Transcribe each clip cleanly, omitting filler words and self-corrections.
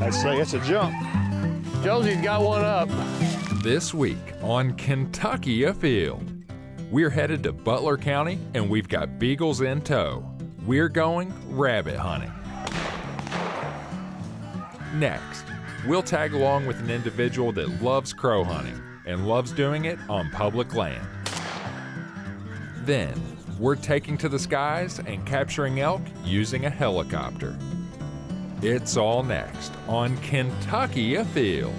I'd say it's a jump. Josie's got one up. This week on Kentucky Afield, we're headed to Butler County and we've got beagles in tow. We're going rabbit hunting. Next, we'll tag along with an individual that loves crow hunting and loves doing it on public land. Then, we're taking to the skies and capturing elk using a helicopter. It's all next on Kentucky Afield.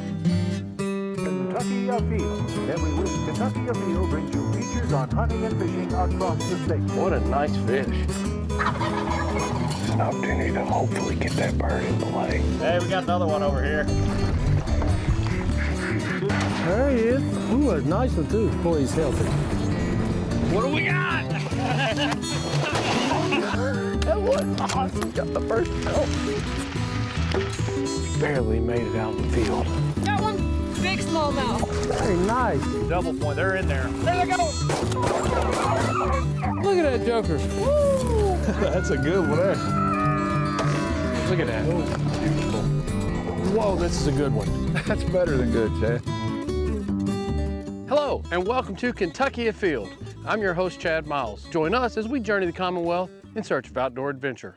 Kentucky Afield. Every week, Kentucky Afield brings you features on hunting and fishing across the state. What a nice fish. It's an opportunity to hopefully get that bird in play. Hey, we got another one over here. There he is. Ooh, a nice one too. Boy, he's healthy. What do we got? That was awesome. Got the first elk. Barely made it out of the field. Got one big smallmouth. Very nice. Double point, they're in there. There they go. Look at that joker. Woo! That's a good one there. Look at that. Beautiful. Whoa, this is a good one. That's better than good, Chad. Hello, and welcome to Kentucky Afield. I'm your host, Chad Miles. Join us as we journey the Commonwealth in search of outdoor adventure.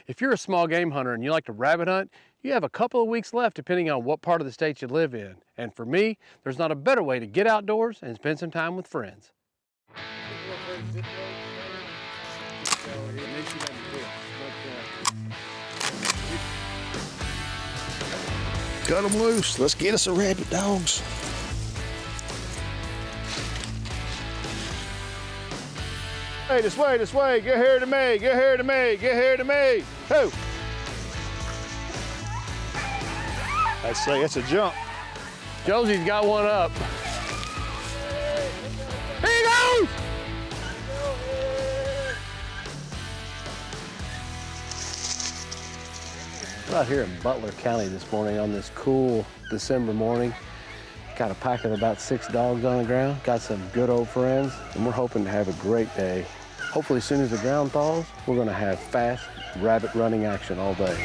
If you're a small game hunter and you like to rabbit hunt, you have a couple of weeks left depending on what part of the state you live in. And for me, there's not a better way to get outdoors and spend some time with friends. Cut them loose. Let's get us a rabbit, dogs. Hey, this way, this way. Get here to me, get here to me, get here to me. Who? I'd say it's a jump. Josie's got one up. Here he goes! We're out here in Butler County this morning on this cool December morning. Got a pack of about 6 dogs on the ground, got some good old friends, and we're hoping to have a great day. Hopefully as soon as the ground thaws, we're gonna have fast rabbit running action all day.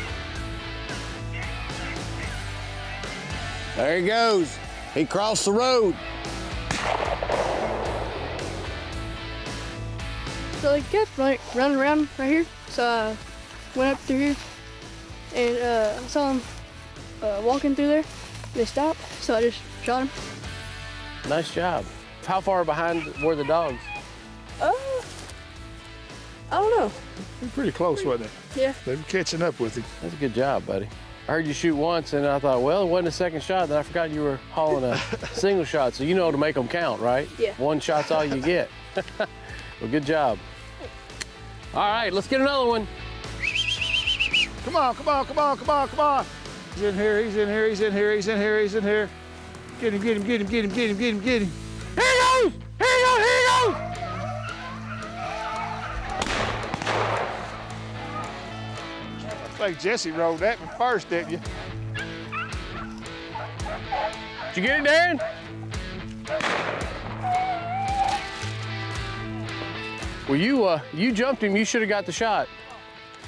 There he goes. He crossed the road. So they kept like running around right here. So I went up through here and saw them walking through there. They stopped, so I just shot them. Nice job. How far behind were the dogs? I don't know. You're pretty close, wasn't it? Yeah. They were catching up with him. That's a good job, buddy. I heard you shoot once, and I thought, well, it wasn't a second shot. Then I forgot you were hauling a single shot, so you know to make them count, right? Yeah. One shot's all you get. Well, good job. All right, let's get another one. Come on, come on, come on, come on, come on. He's in here, he's in here, he's in here, he's in here, he's in here. Get him, get him, get him, get him, get him, get him, get him. Here he goes! Here he goes! Here he goes! I think Jesse rolled that one first, didn't you? Did you get it, Darren? Well, you jumped him. You should have got the shot.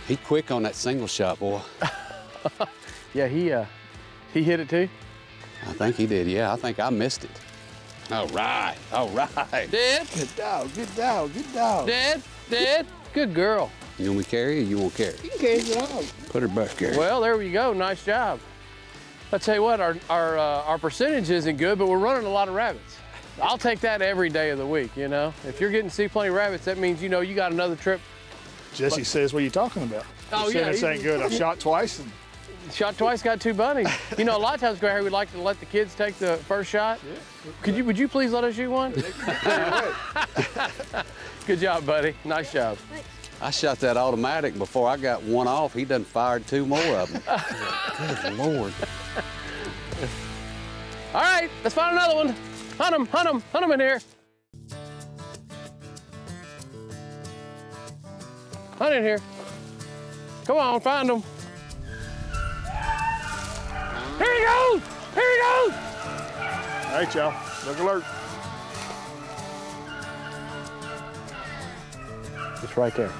He quick on that single shot, boy. Yeah, he hit it too. I think he did, yeah. I think I missed it. All right, all right. Dead, Good dog, good dog, good dog. dead, dead. Good girl. You want me to carry or you won't carry? You can carry the dog. Put her back, carry. Well, there we go. Nice job. I tell you what, our percentage isn't good, but we're running a lot of rabbits. I'll take that every day of the week, you know. If you're getting to see plenty of rabbits, that means, you know, you got another trip. Jesse says, what are you talking about? Oh, You said yeah, this ain't good. I've shot twice. And Shot twice, got 2 bunnies. You know, a lot of times, Gary, we'd like to let the kids take the first shot. Yeah. Would you please let us shoot one? Good job, buddy. Nice job. Thanks. I shot that automatic before I got one off. He done fired 2 more of them. Good Lord. All right, let's find another one. Hunt him, hunt him, hunt him in here. Hunt in here. Come on, find him. Here he goes! Here he goes! all right, y'all, look alert. It's right there.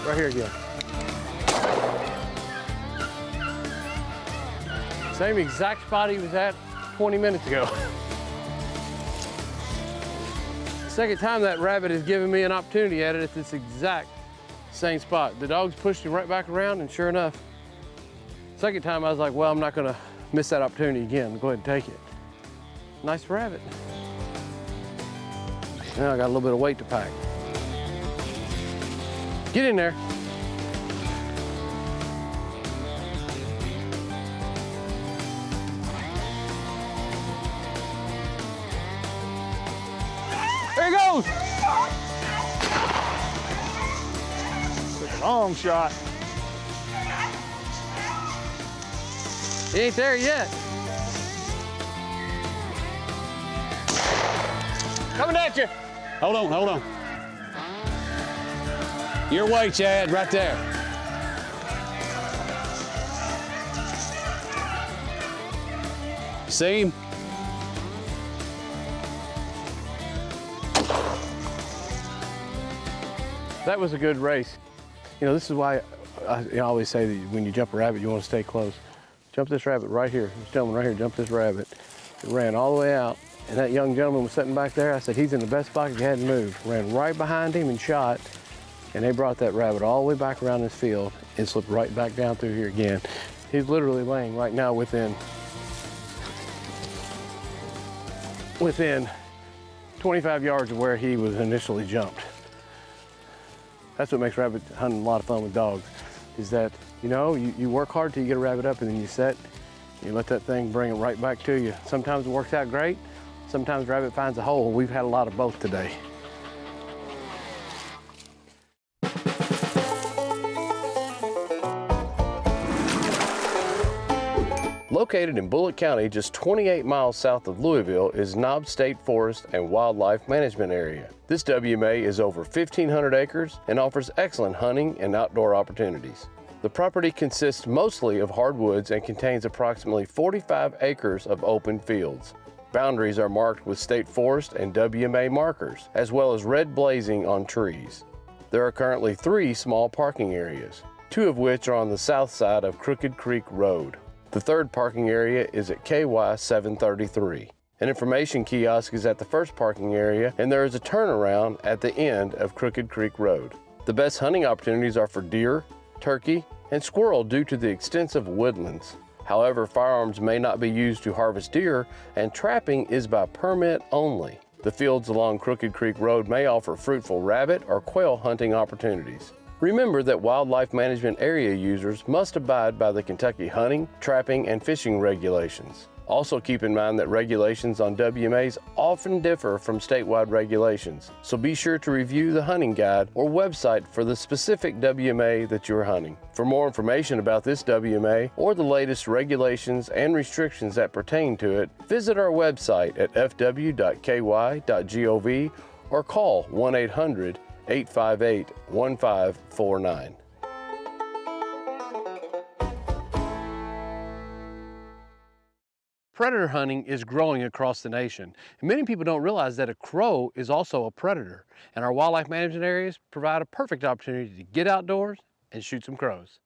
Right here again. Same exact spot he was at 20 minutes ago. Second time that rabbit has given me an opportunity at it at this exact same spot. The dogs pushed him right back around, and sure enough, second time I was like, well, I'm not gonna miss that opportunity again. Go ahead and take it. Nice rabbit. Now I got a little bit of weight to pack. Get in there. There he goes! Took a long shot. He ain't there yet. Coming at you. Hold on, hold on. Your way, Chad, right there. See him? That was a good race. You know, this is why I always say that when you jump a rabbit, you want to stay close. Jump this rabbit right here. This gentleman right here, jump this rabbit. It ran all the way out, and that young gentleman was sitting back there. I said, he's in the best spot, he hadn't moved. Ran right behind him and shot, and they brought that rabbit all the way back around this field and slipped right back down through here again. He's literally laying right now within 25 yards of where he was initially jumped. That's what makes rabbit hunting a lot of fun with dogs, is that, you know, you work hard till you get a rabbit up, and then you set, you let that thing bring it right back to you. Sometimes it works out great, sometimes rabbit finds a hole. We've had a lot of both today. Located in Butler County, just 28 miles south of Louisville, is Knob State Forest and Wildlife Management Area. This WMA is over 1,500 acres and offers excellent hunting and outdoor opportunities. The property consists mostly of hardwoods and contains approximately 45 acres of open fields. Boundaries are marked with state forest and WMA markers, as well as red blazing on trees. There are currently 3 small parking areas, 2 of which are on the south side of Crooked Creek Road. The third parking area is at KY 733. An information kiosk is at the first parking area, and there is a turnaround at the end of Crooked Creek Road. The best hunting opportunities are for deer, turkey, and squirrel due to the extensive woodlands. However, firearms may not be used to harvest deer, and trapping is by permit only. The fields along Crooked Creek Road may offer fruitful rabbit or quail hunting opportunities. Remember that wildlife management area users must abide by the Kentucky hunting, trapping, and fishing regulations. Also keep in mind that regulations on WMAs often differ from statewide regulations, so be sure to review the hunting guide or website for the specific WMA that you're hunting. For more information about this WMA or the latest regulations and restrictions that pertain to it, visit our website at FW.KY.GOV or call 1-800-858-1549. Predator hunting is growing across the nation, and many people don't realize that a crow is also a predator, and our wildlife management areas provide a perfect opportunity to get outdoors and shoot some crows.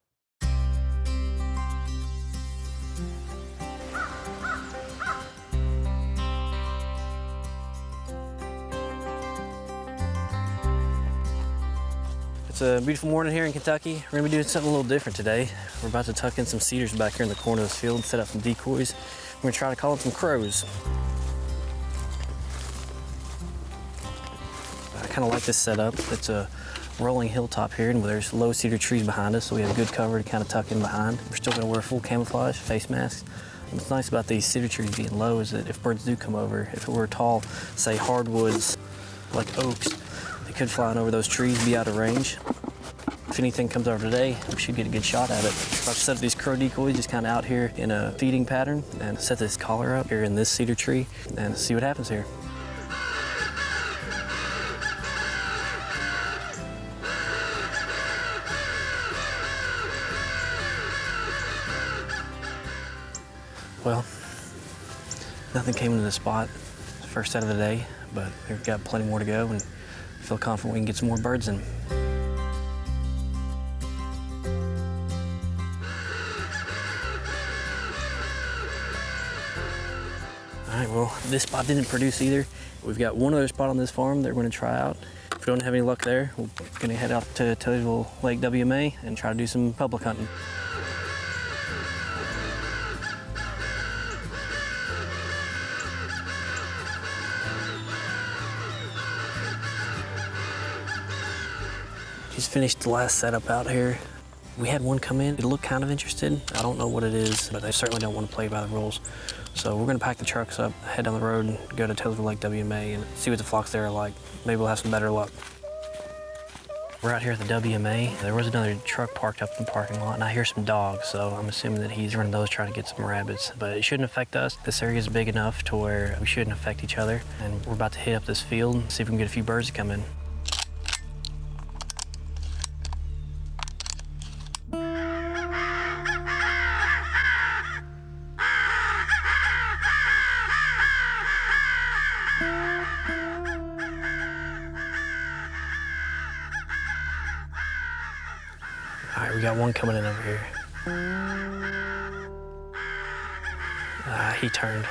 It's a beautiful morning here in Kentucky. We're gonna be doing something a little different today. We're about to tuck in some cedars back here in the corner of this field, set up some decoys. We're gonna try to call in some crows. I kind of like this setup. It's a rolling hilltop here, and there's low cedar trees behind us, so we have good cover to kind of tuck in behind. We're still gonna wear full camouflage, face masks. And what's nice about these cedar trees being low is that if birds do come over, if it were tall, say hardwoods like oaks, they could fly on over those trees, be out of range. If anything comes over today, we should get a good shot at it. So I've set up these crow decoys just kind of out here in a feeding pattern and set this collar up here in this cedar tree and see what happens here. Well, nothing came into the spot. First set of the day, but we've got plenty more to go and feel confident we can get some more birds in. All right, well, this spot didn't produce either. We've got one other spot on this farm that we're gonna try out. If we don't have any luck there, we're gonna head out to Taylorsville WMA and try to do some public hunting. Just finished the last setup out here. We had one come in, it looked kind of interested. I don't know what it is, but they certainly don't want to play by the rules. So we're gonna pack the trucks up, head down the road, and go to Taylorsville WMA and see what the flocks there are like. Maybe we'll have some better luck. We're out here at the WMA. There was another truck parked up in the parking lot, and I hear some dogs, so I'm assuming that he's running those trying to get some rabbits. But it shouldn't affect us. This area is big enough to where we shouldn't affect each other. And we're about to hit up this field and see if we can get a few birds to come in. All right, we got one coming in over here. He turned.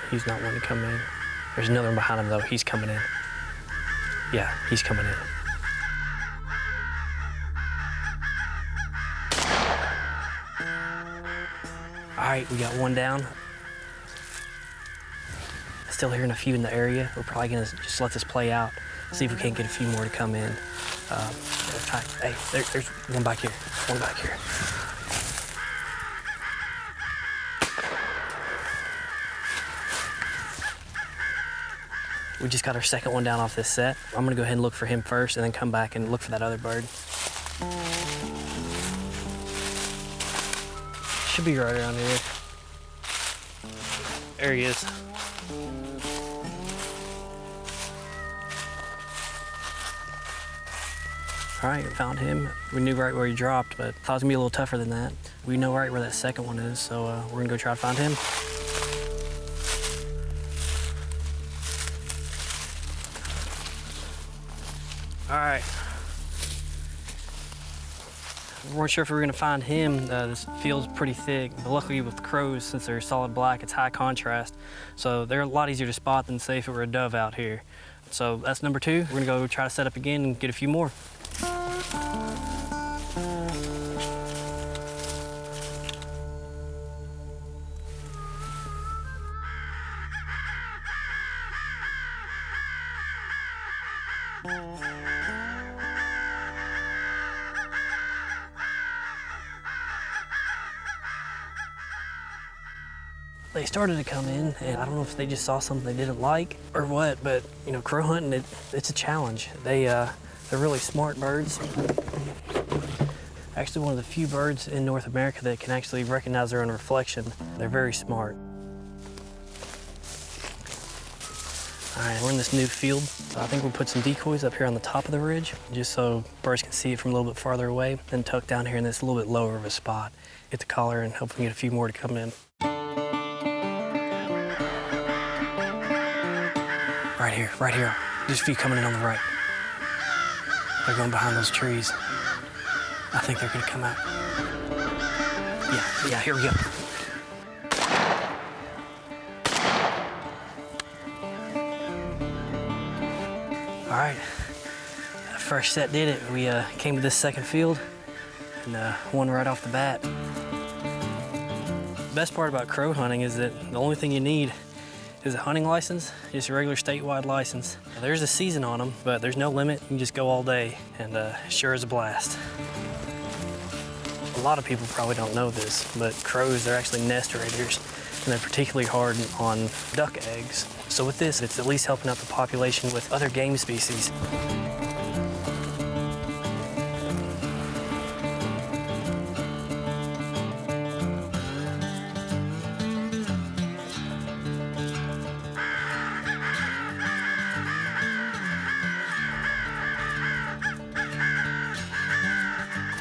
He's not wanting to come in. There's another one behind him though. He's coming in. Yeah, he's coming in. All right, we got one down. Still hearing a few in the area. We're probably gonna just let this play out, see if we can't get a few more to come in. Hey, there's one back here. One back here. We just got our second one down off this set. I'm gonna go ahead and look for him first and then come back and look for that other bird. Should be right around here. There he is. All right, found him. We knew right where he dropped, but thought it was gonna be a little tougher than that. We know right where that second one is, so we're gonna go try to find him. All right. We weren't sure if we were gonna find him. This field's pretty thick, but luckily with crows, since they're solid black, it's high contrast. So they're a lot easier to spot than say if it were a dove out here. So that's number two. We're gonna go try to set up again and get a few more. They started to come in, and I don't know if they just saw something they didn't like or what, but you know, crow hunting, it's a challenge. They're really smart birds. Actually, one of the few birds in North America that can actually recognize their own reflection. They're very smart. All right, we're in this new field. So I think we'll put some decoys up here on the top of the ridge, just so birds can see it from a little bit farther away, then tuck down here in this a little bit lower of a spot. Hit the collar and hopefully get a few more to come in. Right here. There's a few coming in on the right. They're going behind those trees. I think they're gonna come out. Yeah, here we go. All right, that first set did it. We came to this second field and won right off the bat. The best part about crow hunting is that the only thing you need is a hunting license, just a regular statewide license. There's a season on them, but there's no limit. You can just go all day, and sure is a blast. A lot of people probably don't know this, but crows, they're actually nest raiders, and they're particularly hard on duck eggs. So with this, it's at least helping out the population with other game species.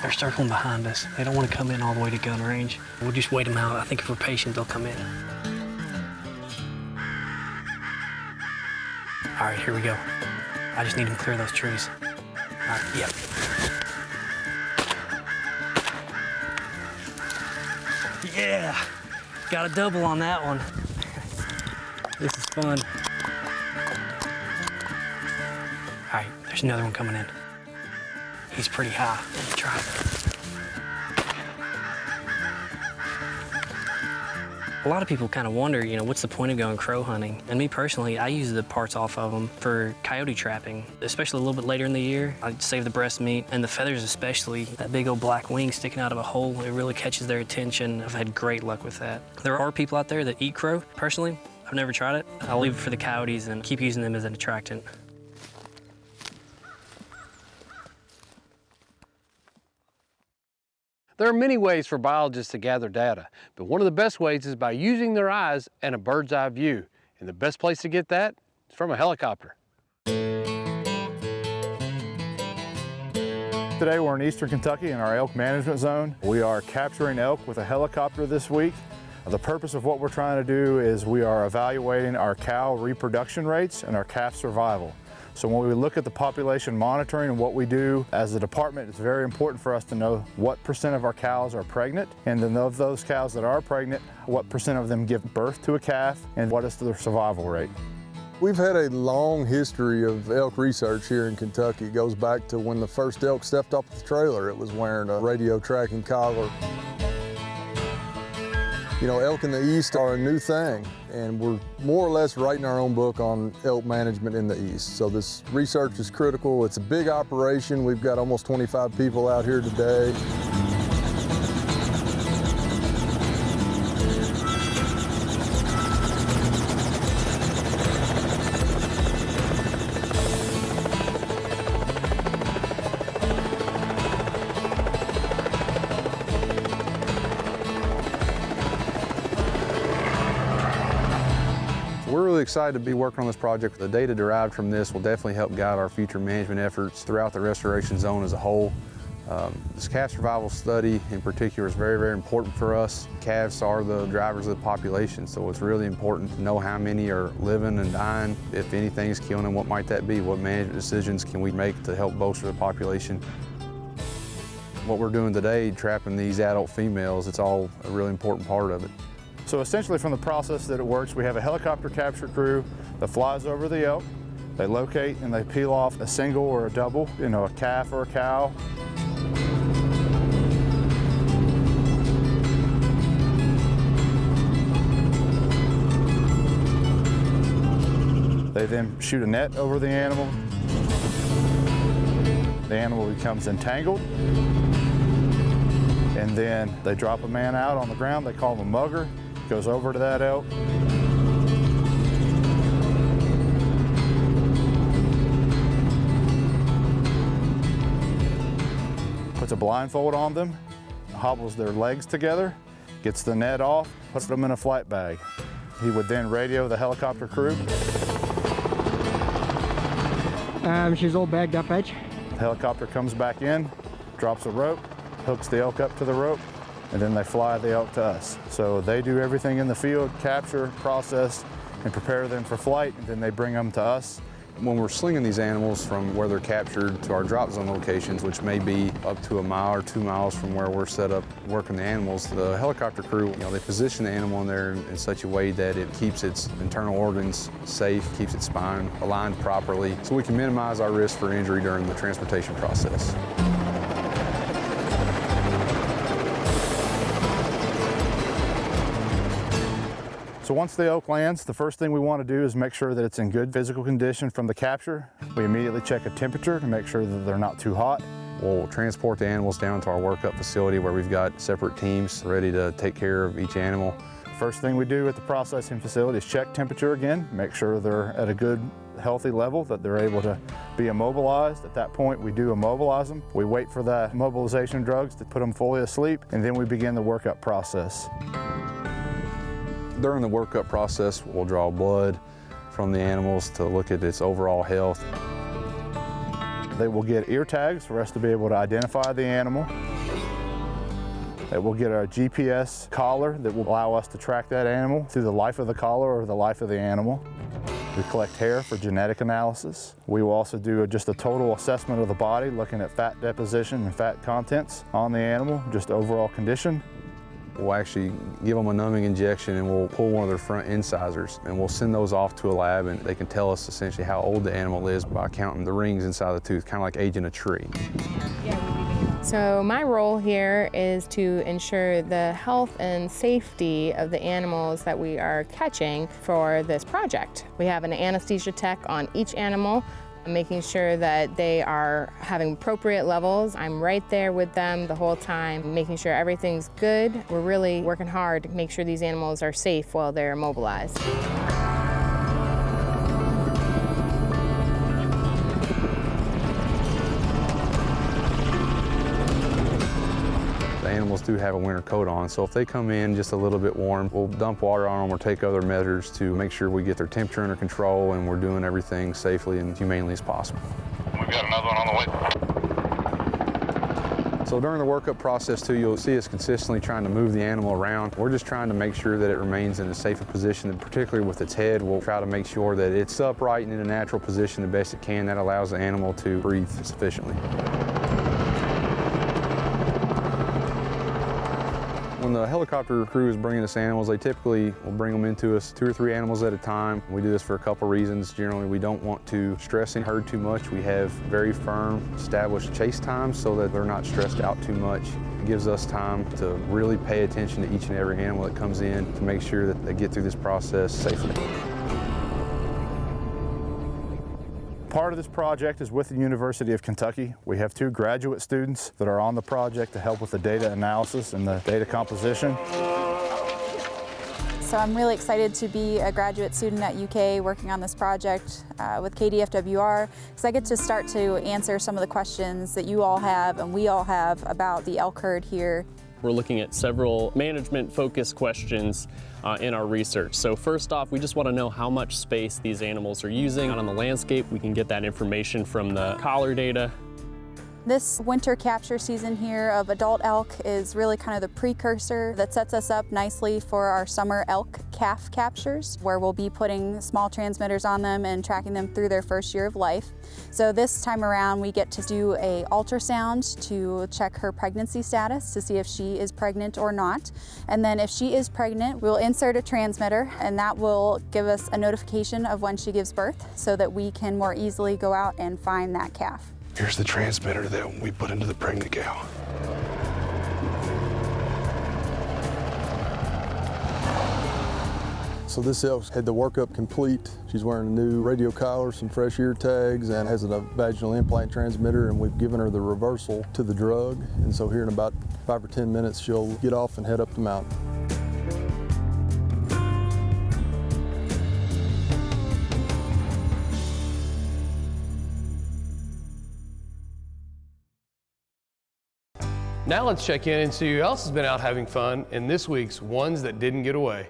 They're circling behind us. They don't want to come in all the way to gun range. We'll just wait them out. I think if we're patient, they'll come in. All right, here we go. I just need to clear those trees. All right, yep. Yeah, got a double on that one. This is fun. All right, there's another one coming in. He's pretty high. Let's try it. A lot of people kind of wonder, you know, what's the point of going crow hunting? And me personally, I use the parts off of them for coyote trapping, especially a little bit later in the year. I save the breast meat and the feathers especially. That big old black wing sticking out of a hole, it really catches their attention. I've had great luck with that. There are people out there that eat crow. Personally, I've never tried it. I'll leave it for the coyotes and keep using them as an attractant. There are many ways for biologists to gather data, but one of the best ways is by using their eyes and a bird's eye view. And the best place to get that is from a helicopter. Today we're in eastern Kentucky in our elk management zone. We are capturing elk with a helicopter this week. The purpose of what we're trying to do is we are evaluating our cow reproduction rates and our calf survival. So when we look at the population monitoring and what we do as a department, it's very important for us to know what % of our cows are pregnant, and then of those cows that are pregnant, what % of them give birth to a calf, and what is their survival rate. We've had a long history of elk research here in Kentucky. It goes back to when the first elk stepped off the trailer. It was wearing a radio tracking collar. You know, elk in the east are a new thing, and we're more or less writing our own book on elk management in the east. So this research is critical. It's a big operation. We've got almost 25 people out here today. We're really excited to be working on this project. The data derived from this will definitely help guide our future management efforts throughout the restoration zone as a whole. This calf survival study in particular is very, very important for us. Calves are the drivers of the population, so it's really important to know how many are living and dying. If anything is killing them, what might that be? What management decisions can we make to help bolster the population? What we're doing today, trapping these adult females, it's all a really important part of it. So essentially from the process that it works, we have a helicopter capture crew that flies over the elk. They locate and they peel off a single or a double, you know, a calf or a cow. They then shoot a net over the animal. The animal becomes entangled. And then they drop a man out on the ground. They call him a mugger. Goes over to that elk. Puts a blindfold on them, hobbles their legs together, gets the net off, puts them in a flight bag. He would then radio the helicopter crew. She's all bagged up, Edge. The helicopter comes back in, drops a rope, hooks the elk up to the rope, and then they fly the elk to us. So they do everything in the field, capture, process, and prepare them for flight, and then they bring them to us. When we're slinging these animals from where they're captured to our drop zone locations, which may be up to 1 mile or 2 miles from where we're set up working the animals, the helicopter crew, you know, they position the animal in there in such a way that it keeps its internal organs safe, keeps its spine aligned properly, so we can minimize our risk for injury during the transportation process. So once the elk lands, the first thing we want to do is make sure that it's in good physical condition from the capture. We immediately check a temperature to make sure that they're not too hot. We'll transport the animals down to our workup facility where we've got separate teams ready to take care of each animal. First thing we do at the processing facility is check temperature again, make sure they're at a good, healthy level, that they're able to be immobilized. At that point, we do immobilize them. We wait for the immobilization drugs to put them fully asleep, and then we begin the workup process. During the workup process, we'll draw blood from the animals to look at its overall health. They will get ear tags for us to be able to identify the animal. They will get a GPS collar that will allow us to track that animal through the life of the collar or the life of the animal. We collect hair for genetic analysis. We will also do just a total assessment of the body, looking at fat deposition and fat contents on the animal, just overall condition. We'll actually give them a numbing injection and we'll pull one of their front incisors and we'll send those off to a lab and they can tell us essentially how old the animal is by counting the rings inside the tooth, kind of like aging a tree. So my role here is to ensure the health and safety of the animals that we are catching for this project. We have an anesthesia tech on each animal, making sure that they are having appropriate levels. I'm right there with them the whole time, making sure everything's good. We're really working hard to make sure these animals are safe while they're immobilized. The animals do have a winter coat on, so if they come in just a little bit warm, we'll dump water on them or take other measures to make sure we get their temperature under control and we're doing everything safely and humanely as possible. We've got another one on the way. So during the workup process too, you'll see us consistently trying to move the animal around. We're just trying to make sure that it remains in a safer position, and particularly with its head, we'll try to make sure that it's upright and in a natural position the best it can. That allows the animal to breathe sufficiently. When the helicopter crew is bringing us animals, they typically will bring them into us 2 or 3 animals at a time. We do this for a couple reasons. Generally, we don't want to stress the herd too much. We have very firm, established chase times so that they're not stressed out too much. It gives us time to really pay attention to each and every animal that comes in to make sure that they get through this process safely. Part of this project is with the University of Kentucky. We have 2 graduate students that are on the project to help with the data analysis and the data composition. So I'm really excited to be a graduate student at UK working on this project with KDFWR, because I get to start to answer some of the questions that you all have and we all have about the elk herd here. We're looking at several management-focused questions in our research. So first off, we just want to know how much space these animals are using on the landscape. We can get that information from the collar data. This winter capture season here of adult elk is really kind of the precursor that sets us up nicely for our summer elk calf captures, where we'll be putting small transmitters on them and tracking them through their first year of life. So this time around we get to do an ultrasound to check her pregnancy status to see if she is pregnant or not. And then if she is pregnant, we'll insert a transmitter and that will give us a notification of when she gives birth so that we can more easily go out and find that calf. Here's the transmitter that we put into the pregnant cow. So this elk's had the workup complete. She's wearing a new radio collar, some fresh ear tags, and has a vaginal implant transmitter, and we've given her the reversal to the drug. And so here in about 5 or 10 minutes, she'll get off and head up the mountain. Now let's check in and see who else has been out having fun in this week's Ones That Didn't Get Away.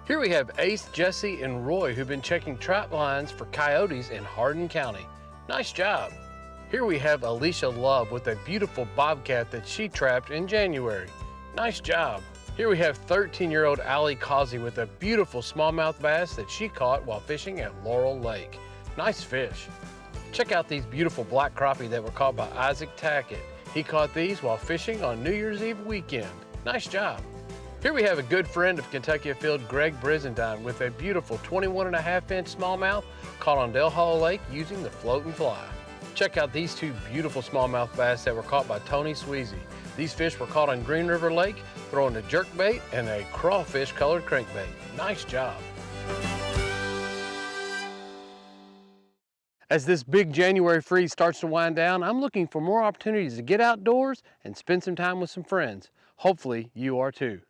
Here we have Ace, Jesse, and Roy who've been checking trap lines for coyotes in Hardin County. Nice job. Here we have Alicia Love with a beautiful bobcat that she trapped in January. Nice job. Here we have 13-year-old Allie Causey with a beautiful smallmouth bass that she caught while fishing at Laurel Lake. Nice fish. Check out these beautiful black crappie that were caught by Isaac Tackett. He caught these while fishing on New Year's Eve weekend. Nice job. Here we have a good friend of Kentucky Afield, Greg Brizendine, with a beautiful 21.5-inch smallmouth caught on Del Hollow Lake using the float and fly. Check out these 2 beautiful smallmouth bass that were caught by Tony Sweezy. These fish were caught on Green River Lake, throwing a jerkbait and a crawfish-colored crankbait. Nice job. As this big January freeze starts to wind down, I'm looking for more opportunities to get outdoors and spend some time with some friends. Hopefully you are too.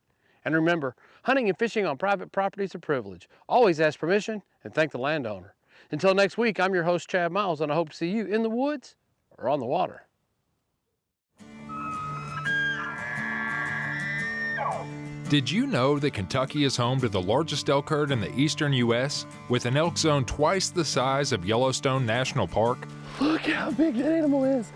And remember, hunting and fishing on private property is a privilege. Always ask permission and thank the landowner. Until next week, I'm your host, Chad Miles, and I hope to see you in the woods or on the water. Did you know that Kentucky is home to the largest elk herd in the eastern U.S. with an elk zone twice the size of Yellowstone National Park? Look how big that animal is.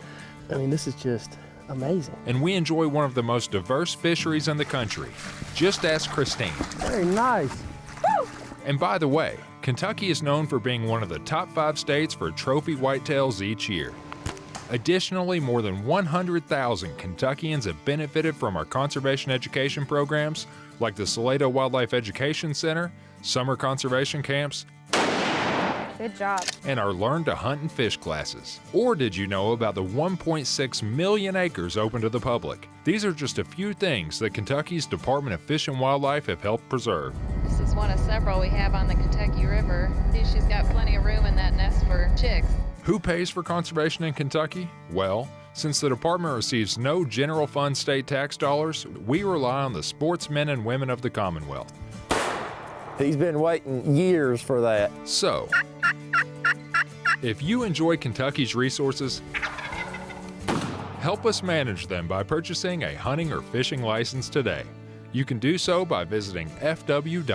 I mean, this is just amazing. And we enjoy one of the most diverse fisheries in the country. Just ask Christine. Very nice. Woo! And by the way, Kentucky is known for being one of the top 5 states for trophy whitetails each year. Additionally, more than 100,000 Kentuckians have benefited from our conservation education programs like the Salado Wildlife Education Center, summer conservation camps, Good job. and our Learn to Hunt and Fish classes. Or did you know about the 1.6 million acres open to the public? These are just a few things that Kentucky's Department of Fish and Wildlife have helped preserve. This is one of several we have on the Kentucky River. She's got plenty of room in that nest for chicks. Who pays for conservation in Kentucky? Well, since the department receives no general fund state tax dollars, we rely on the sportsmen and women of the Commonwealth. He's been waiting years for that. So, if you enjoy Kentucky's resources, help us manage them by purchasing a hunting or fishing license today. You can do so by visiting FW.KY.GOV.